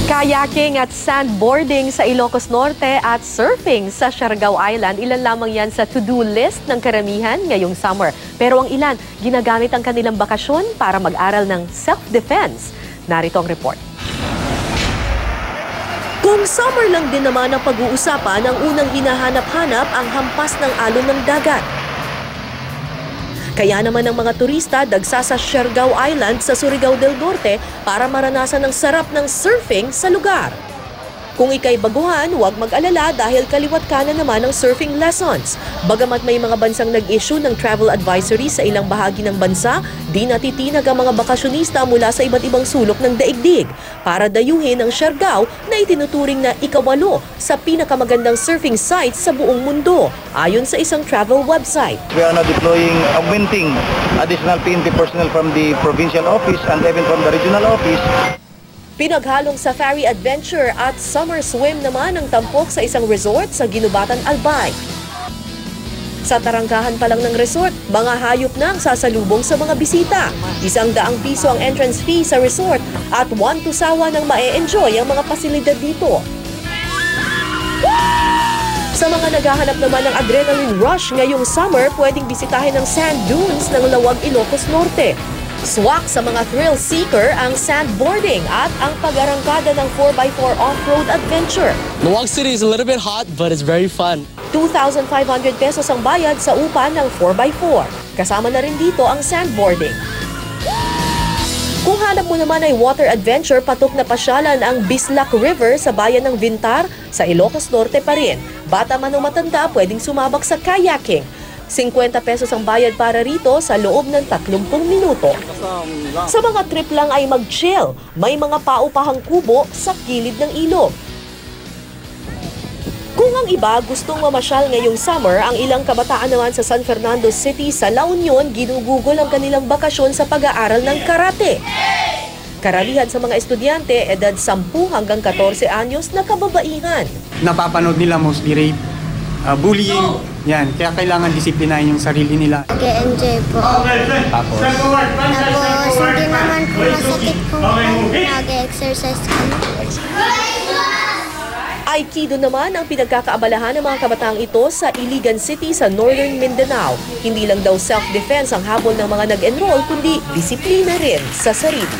Kayaking at sandboarding sa Ilocos Norte at surfing sa Siargao Island, ilan lamang yan sa to-do list ng karamihan ngayong summer. Pero ang ilan, ginagamit ang kanilang bakasyon para mag-aral ng self-defense. Narito ang report. Kung summer lang din naman ang pag-uusapan, ang unang hinahanap-hanap ang hampas ng alon ng dagat. Kaya naman ang mga turista dagsa sa Siargao Island sa Surigao del Norte para maranasan ang sarap ng surfing sa lugar. Kung ika'y baguhan, huwag mag-alala dahil kaliwat kanan naman ang surfing lessons. Bagamat may mga bansang nag-issue ng travel advisory sa ilang bahagi ng bansa, di natitinag ang mga bakasyonista mula sa iba't ibang sulok ng daigdig para dayuhin ang Siargao na itinuturing na ika-8 sa pinakamagandang surfing sites sa buong mundo, ayon sa isang travel website. We are now augmenting additional PNP personnel from the provincial office and even from the regional office. Pinaghalong safari adventure at summer swim naman ang tampok sa isang resort sa Ginubatan, Albay. Sa tarangkahan pa lang ng resort, mga hayop na ang sasalubong sa mga bisita. 100 piso ang entrance fee sa resort at 1 to sawa nang ma-enjoy ang mga pasilidad dito. Sa mga naghahanap naman ng adrenaline rush ngayong summer, pwedeng bisitahin ang sand dunes ng Lawag, Ilocos Norte. Swak sa mga thrill seeker ang sandboarding at ang pag-arangkada ng 4x4 off-road adventure. Lawag City is a little bit hot, but it's very fun. 2,500 pesos ang bayad sa upa ng 4x4. Kasama na rin dito ang sandboarding. Kung hanap mo naman ay water adventure, patok na pasyalan ang Bislac River sa bayan ng Vintar sa Ilocos Norte pa rin. Bata man o matanda, pwedeng sumabak sa kayaking. 50 pesos ang bayad para rito sa loob ng 30 minuto. Sa mga trip lang ay mag-chill, may mga paupahang kubo sa kilid ng ilog. Kung ang iba gustong mamasyal ngayong summer, ang ilang kabataan naman sa San Fernando City sa La Union ginugugol ang kanilang bakasyon sa pag-aaral ng karate. Karamihan sa mga estudyante, edad 10 hanggang 14 anyos na kababaihan. Napapanood nila mostly rape, bullying, yan. Kaya kailangan disiplinahin yung sarili nila. Nag-enjoy po. Tapos, Hindi naman po masakit kung nag-exercise kami. Aikido naman ang pinagkakaabalahan ng mga kabataang ito sa Iligan City sa Northern Mindanao. Hindi lang daw self-defense ang habol ng mga nag-enroll, kundi disiplina rin sa sarili.